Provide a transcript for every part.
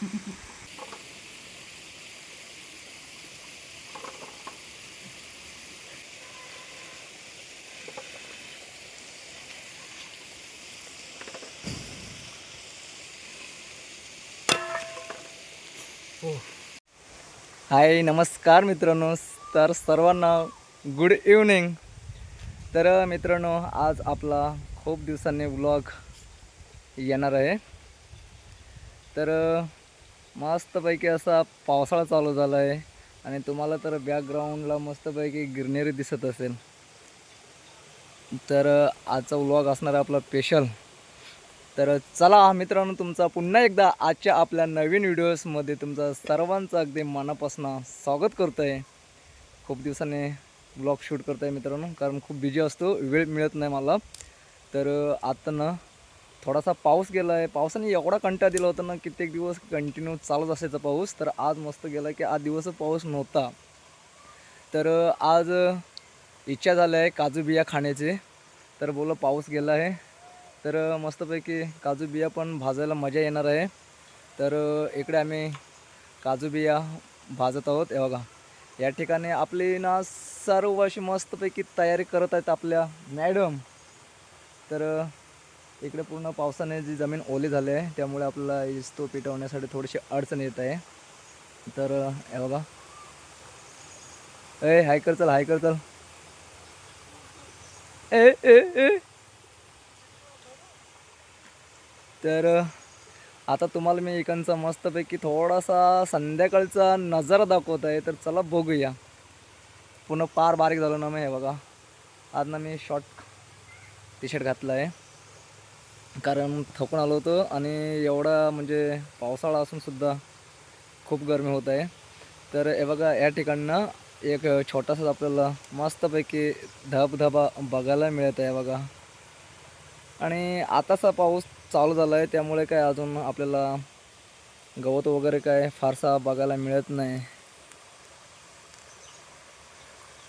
हाय नमस्कार मित्रांनो. तर सर्वांना गुड इव्हनिंग. तर मित्रांनो, आज आपला खूप दिवसांनी व्लॉग येणार आहे. तर मस्तपैकी असा पावसाळा चालू झाला आहे आणि तुम्हाला तर बॅकग्राऊंडला मस्तपैकी ग्रीनरी दिसत असेल. तर आजचा व्लॉग असणार आहे आपला स्पेशल. तर चला मित्रांनो, तुमचा पुन्हा एकदा आजच्या आपल्या नवीन व्हिडिओजमध्ये तुमचं सर्वांचं अगदी मनापासून स्वागत करतो आहे. खूप दिवसांनी ब्लॉग शूट करतो आहे मित्रांनो, कारण खूप बिझी असतो, वेळ मिळत नाही मला. तर आता ना थोडासा पाऊस गेला आहे. पावसाने एवढा कंटाळा दिला होता ना, कित्येक दिवस कंटिन्यू चालूच असायचा पाऊस. तर आज मस्त गेला की आज दिवस पाऊस नव्हता. तर आज इच्छा झाली आहे काजू बिया खाण्याची. तर बोलो पाऊस गेला आहे तर मस्तपैकी काजू बिया पण भाजायला मजा येणार आहे. तर इकडे आम्ही काजू बिया भाजत आहोत. हे बघा, या ठिकाणी आपली ना सर्व अशी मस्तपैकी तयारी करत आहेत आपल्या मॅडम. तर इकडे पूर्ण पावसाने जी जमीन ओली झाली आहे, त्यामुळे आपल्याला इस्तो पिटवण्यासाठी थोडीशी अडचण येत आहे. तर हे बघा, हाय कर चल, हाय कर चल. ए ए ए तर आता तुम्हाला मी इकडचा मस्तपैकी थोडासा संध्याकाळचा नजारा दाखवत आहे. तर चला बघूया. पुन्हा पार बारीक झालं ना. मग हे बघा, आज ना मी शॉर्ट टी शर्ट घातला आहे, कारण थकून आलो होतो आणि एवढा म्हणजे पावसाळा असूनसुद्धा खूप गरमी होत आहे. तर हे बघा, या ठिकाणं एक छोटासा आपल्याला मस्तपैकी धबधबा बघायला मिळत आहे बघा. आणि आताचा पाऊस चालू झाला आहे, त्यामुळे काय अजून आपल्याला गवत वगैरे काय फारसा बघायला मिळत नाही.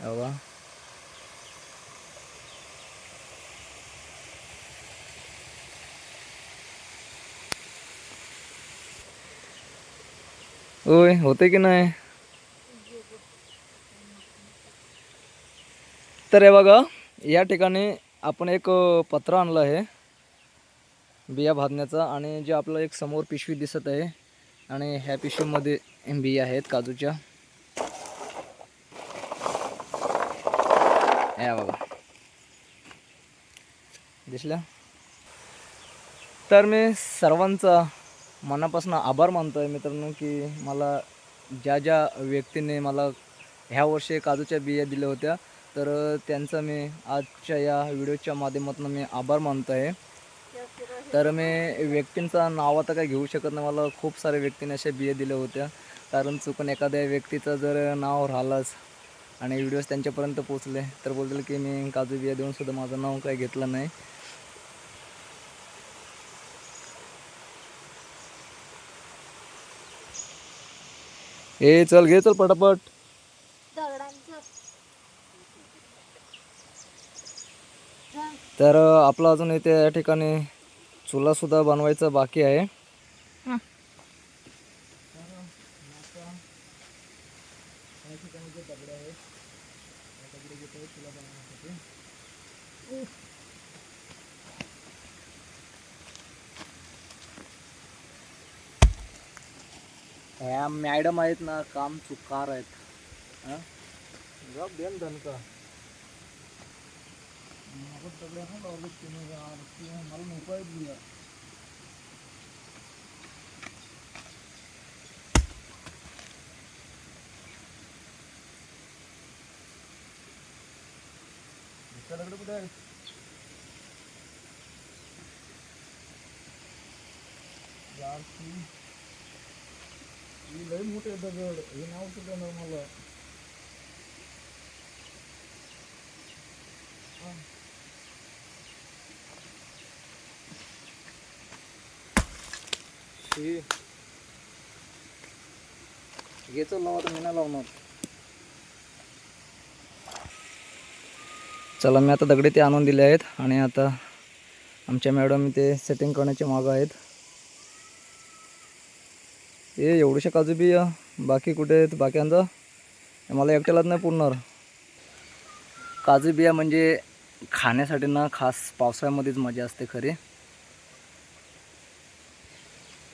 बघा, होय होते की नाही. तर हे बघा, या ठिकाणी आपण एक पत्र आणलं आहे बिया भाजण्याचा. आणि जे आपलं एक समोर पिशवी दिसत आहे, आणि ह्या पिशवीमध्ये बिया आहेत काजूच्या. या बघा, दिसल्या. तर मी सर्वांचा मनापासून आभार मानतो आहे मित्रांनो, की मला ज्या ज्या व्यक्तीने मला ह्या वर्षी काजूच्या बिया दिल्या होत्या, तर त्यांचा मी आजच्या या व्हिडिओच्या माध्यमातून मी आभार मानतो आहे. तर मी व्यक्तींचं नाव आता काय घेऊ शकत नाही. मला खूप साऱ्या व्यक्तींनी अशा बिया दिल्या होत्या, कारण चुकून एखाद्या व्यक्तीचं जर नाव राहिलंच आणि व्हिडिओज त्यांच्यापर्यंत पोचले तर बोलतील की मी काजू बिया देऊनसुद्धा माझं नाव काय घेतलं नाही. चल घे, चल पटापट. तर आपलं अजून इथे या ठिकाणी चुलासुद्धा बनवायचा बाकी आहे. ह्या मॅडम आहेत ना, काम चुकार आहेत. देन धनका मला मोबाईल दिया. दगड कुठे आहे? लई मोठे दगड, हे नाव सुद्धा नाही मला. घेतो लावा तर मी नाही लावणार. चला, मी आता दगडे ते आणून दिले आहेत आणि आता आमच्या मॅडम ते सेटिंग करण्याचे मागं आहेत. हे एवढ्याशा काजू बिया बाकी कुठे आहेत बाकीयांचा मला एकट्यालाच नाही पुरणार. काजू बिया म्हणजे खाण्यासाठी ना खास पावसाळ्यामध्येच मजा असते खरी.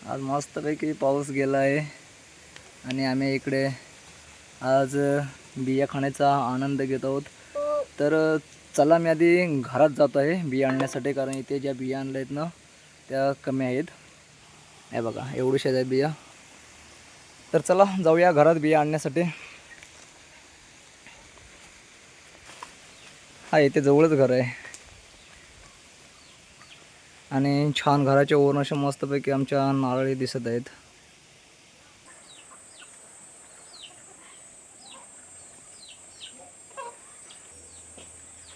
आज मस्तपैकी पाऊस गेला आहे आणि आम्ही इकडे आज बिया खाण्याचा आनंद घेत आहोत. तर चला मी आधी घरात जातो आहे बिया आणण्यासाठी, कारण इथे ज्या बिया आणल्या आहेत ना त्या कमी आहेत. हे बघा एवढ्याशाच आहेत बिया. तर चला जाऊया घरात बिया आणण्यासाठी. हा इथे जवळच घर आहे आणि छान घराच्या वरून अशा मस्तपैकी आमच्या नारळी दिसत आहेत.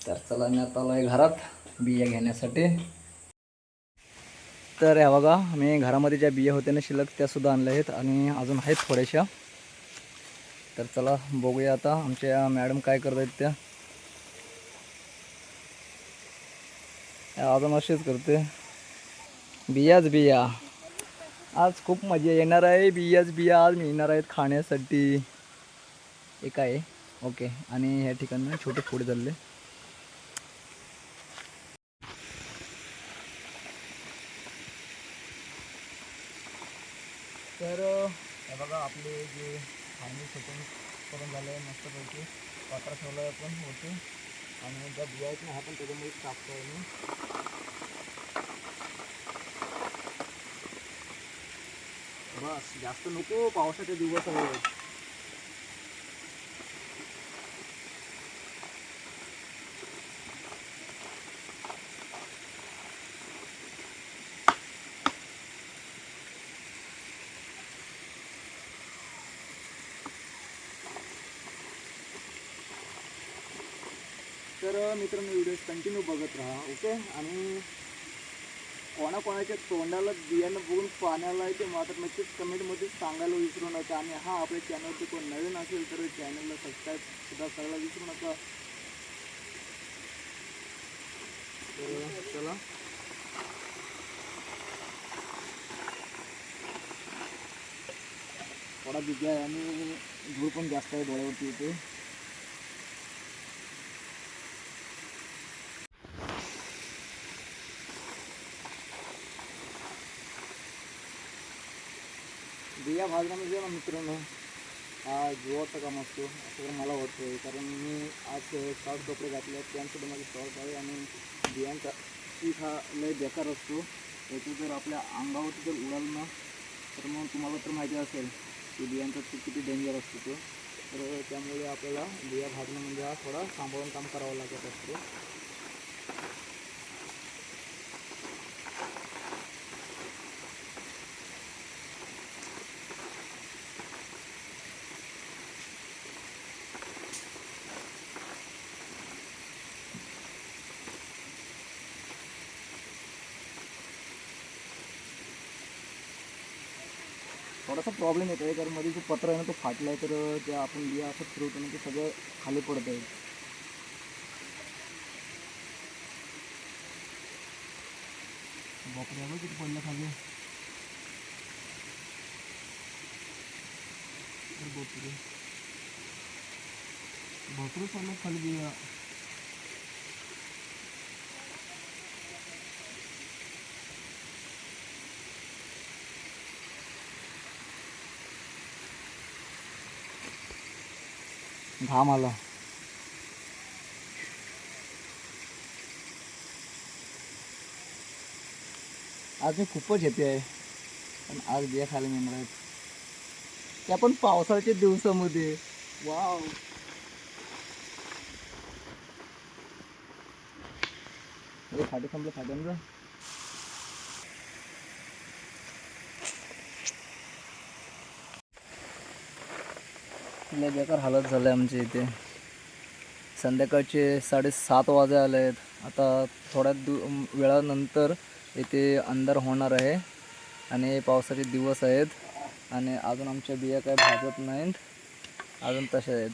तर चला मी आता आलोय घरात बिया घेण्यासाठी. तर ह्या बघा मी घरामध्ये ज्या बिया होत्या ना शिल्लक त्या सुद्धा आणल्या आहेत आणि अजून आहेत थोड्याशा. तर चला बघूया आता आमच्या मॅडम काय करत आहेत त्या. अजून असेच करते बियाच बिया. आज खूप मजा येणार आहे. बियाच बिया आज मिळणार आहेत खाण्यासाठी. हे काय ओके. आणि ह्या ठिकाणी छोटे फोड झाले. तर हे बघा आपले जे फायनल सेटिंग करून झालं आहे मस्तपैकी. पात्रा ठेवलं आहे पण होते आणि ज्या बिया आहेत ना ह्या पण त्याच्यामध्ये टाकतो आहे मी. बस जास्त नको, पावसाचे दिवस आहेत. तर मित्रांनो व्हिडिओज कंटिन्यू बघत राहा ओके. आणि कोणाकोणाच्या तोंडाला बियाणं बघून पाण्याला ते मात्र नक्कीच कमेंटमध्ये सांगायला विसरू नका. आणि हा आपल्या चॅनलवरती कोण नवीन असेल तर चॅनलला सबस्क्राईब सुद्धा करायला विसरू नका. तर चला थोडा बिजा आहे आणि धूळ पण जास्त आहे डोळ्यावरती येते. बिया भाजणं म्हणजे ना मित्रांनो हा जीवाचा काम असतो असं मला वाटतं. कारण मी आज शॉर्ट कपडे घातले आहेत, त्यांसुद्धा माझे शॉर्ट आहे. आणि बियांचा पीक हा लय बेकार असतो. त्याचं जर आपल्या अंगावरती जर उडालं ना तर मग तुम्हाला तर माहिती असेल की बियांचा पीक किती डेंजर असतो तो. तर त्यामुळे आपल्याला बिया भाजणं म्हणजे हा थोडा सांभाळून काम करावं लागत असतो. थोडासा प्रॉब्लेम येतो आहे कारण मध्ये जो पत्र आहे ना तो फाटला आहे. तर त्या आपण बिया असं फिरवतो ना ते सगळं खाली पडत आहे. बापरे किती पडलं खाली. बापरे भरपूर पडलं खाली बिया. घाम आला. आज मी खूपच येते आहे पण आज बिया खायला मिळणार आहेत त्या पण पावसाळ्याच्या दिवसामध्ये. वाव हे फाटे संपलं फाट्यांचं. लय बेकार हालत झालं आहे आमच्या इथे. संध्याकाळचे 7:30 वाजे आले आहेत. आता थोड्या वेळानंतर इथे अंधार होणार आहे आणि पावसाचे दिवस आहेत आणि अजून आमच्या बिया काय भाजत नाहीत, अजून तशा आहेत.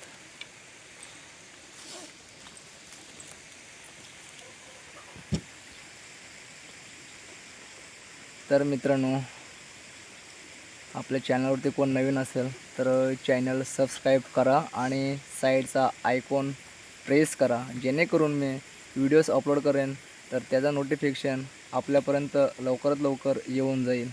तर मित्रांनो आपल्या चॅनलवरती कोण नवीन असेल तर चॅनल सबस्क्राईब करा आणि साईडचा आयकॉन प्रेस करा, जेणेकरून मी व्हिडिओज अपलोड करेन तर त्याचा नोटिफिकेशन आपल्यापर्यंत लवकरात लवकर येऊन जाईल.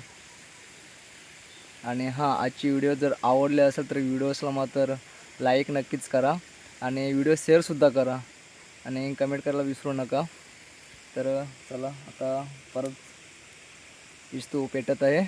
आणि हां, आजची व्हिडिओ जर आवडली असेल तर व्हिडिओजला मात्र लाईक नक्कीच करा आणि व्हिडिओ शेअरसुद्धा करा आणि कमेंट करायला विसरू नका. तर चला आता परत इस्तू पेटत आहे.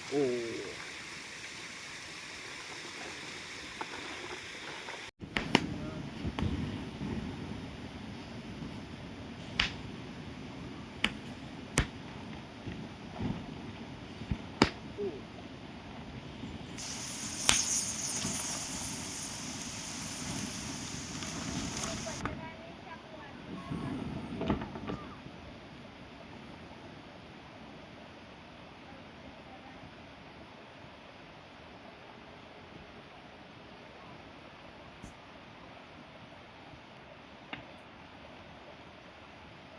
ओ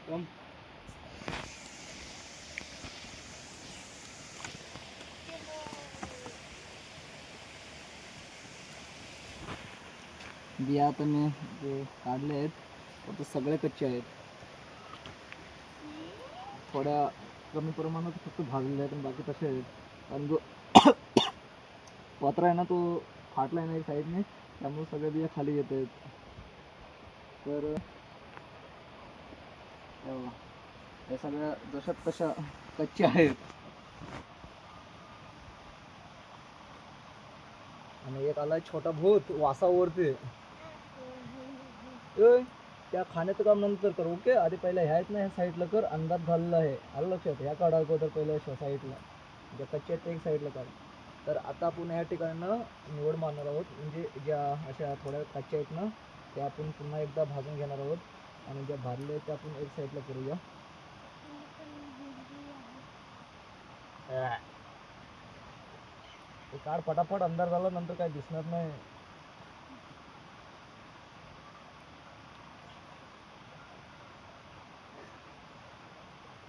कम बिया आता मी जे काढले आहेत तर सगळे कच्चे आहेत. थोड्या कमी प्रमाणात फक्त भाजलेले आहेत आणि बाकी तसे आहेत. आणि जो पत्रा आहे ना तो फाटला आहे ना एक साईडने, त्यामुळे सगळ्या बिया खाली येत आहेत. तर या सगळ्या जशात तशा कच्च्या आहेत. आणि एक आला छोटा भूत वासावरती. त्या खाण्याचं काम नंतर कर, ओके? आधी पहिला ह्या आहेत ना ह्या साईडला कर, अंदाज झालेला आहे, आलं लक्षात? ह्या काढा अगोदर पहिल्या साईडला, ज्या कच्च्या आहेत एक साईडला काढ. तर आता आपण ह्या ठिकाणं निवड मारणार आहोत, म्हणजे ज्या अशा थोड्या कच्च्या आहेत ना त्या आपण पुन्हा एकदा भाजून घेणार आहोत आणि ज्या भाजल्या आहेत त्या आपण एक साईडला करूया. ते काढ फटाफट, अंधार झाला नंतर काय दिसणार नाही.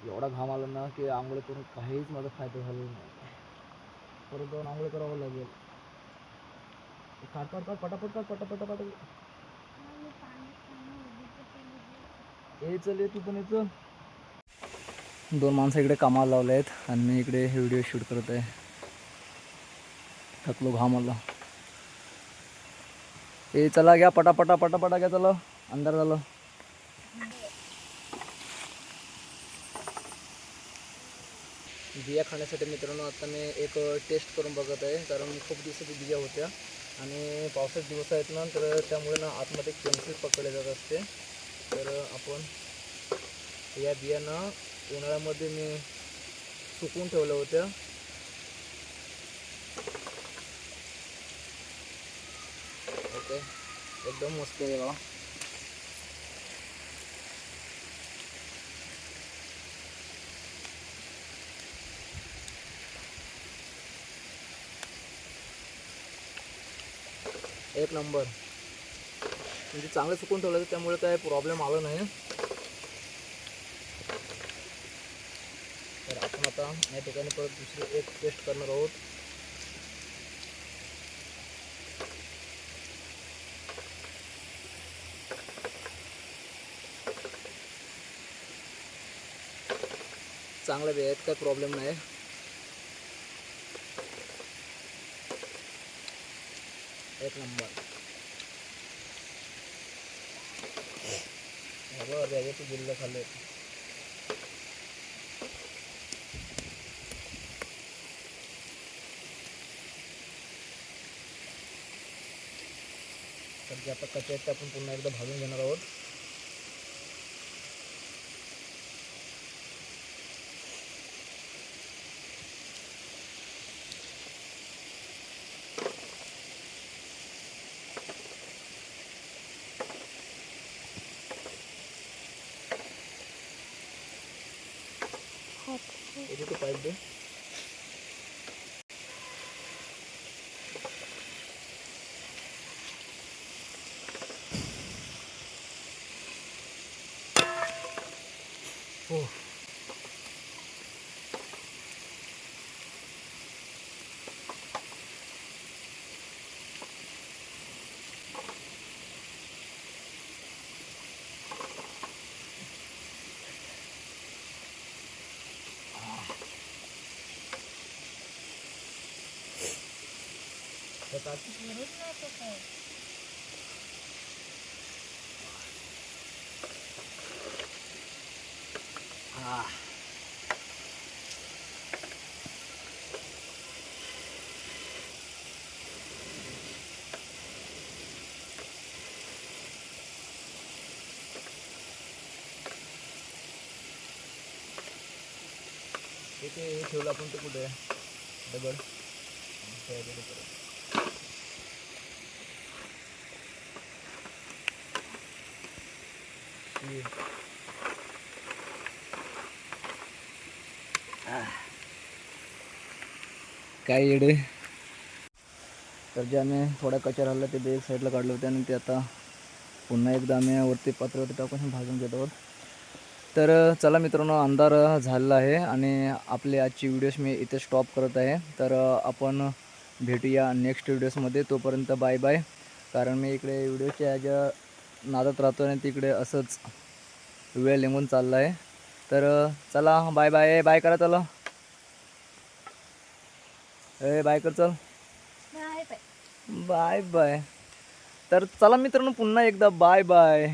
एवढा घाम आला ना की आंघोळ करून काहीच माझा फायदा झाला नाही. परत जाऊन आंघोळ करावं लागेल. काढ काढ काढ पटापट काढ पटापट. ए चल ये, तू पण येतो. दोन माणसं इकडे कामाला लावले आहेत आणि मी इकडे व्हिडिओ शूट करत आहे. थकलो, घाम आला. ए चला घ्या पटापटा घ्या, चला अंधार झालं. बिया खाण्यासाठी मित्रांनो आता मी एक टेस्ट करून बघत आहे, कारण खूप दिवसाची बिया होत्या आणि पावसाचे दिवस आहेत ना, तर त्यामुळे ना आतमध्ये केमिकल पकडले जात असते. तर आपण या बियांना उन्हाळ्यामध्ये मी सुकवून ठेवल्या होत्या. ओके, एकदम मस्त आहे बघा. एक नंबर, म्हणजे चांगलं सुकून ठेवलं तर त्यामुळे काय प्रॉब्लेम आला नाही. तर आपण आता या ठिकाणी परत दुसरी एक टेस्ट करणार आहोत. चांगल्या बिया आहेत, काय प्रॉब्लेम नाही. एक नंबर. बघा बिल्ल खाल्ले. तर जे आता कच्चे आहेत ते आपण पुन्हा एकदा भाजून घेणार आहोत. त्याची तो पाईप दे. हो ते हे ठेवलं आपण ते कुठे दगड काय येडे. तर जे आम्ही थोडा कचरा राहिला ते एक साईडला काढलं होतं आणि ते आता पुन्हा एकदा आम्ही वरती पात्रावरती टाकून भाजून घेत आहोत. तर चला मित्रांनो, अंधार झालेला आहे आणि आपली आजची व्हिडिओज मी इथे स्टॉप करत आहे. तर आपण भेटूया नेक्स्ट व्हिडिओजमध्ये. तोपर्यंत बाय बाय. कारण मी इकडे व्हिडिओच्या ह्याच्या नादात राहतो आणि तिकडे असंच वेळ निघून चालला आहे. तर चला बाय बाय. बाय करा. चला बाय कर. चल बाय बाय. तर चला मित्रांनो, पुन्हा एकदा बाय बाय.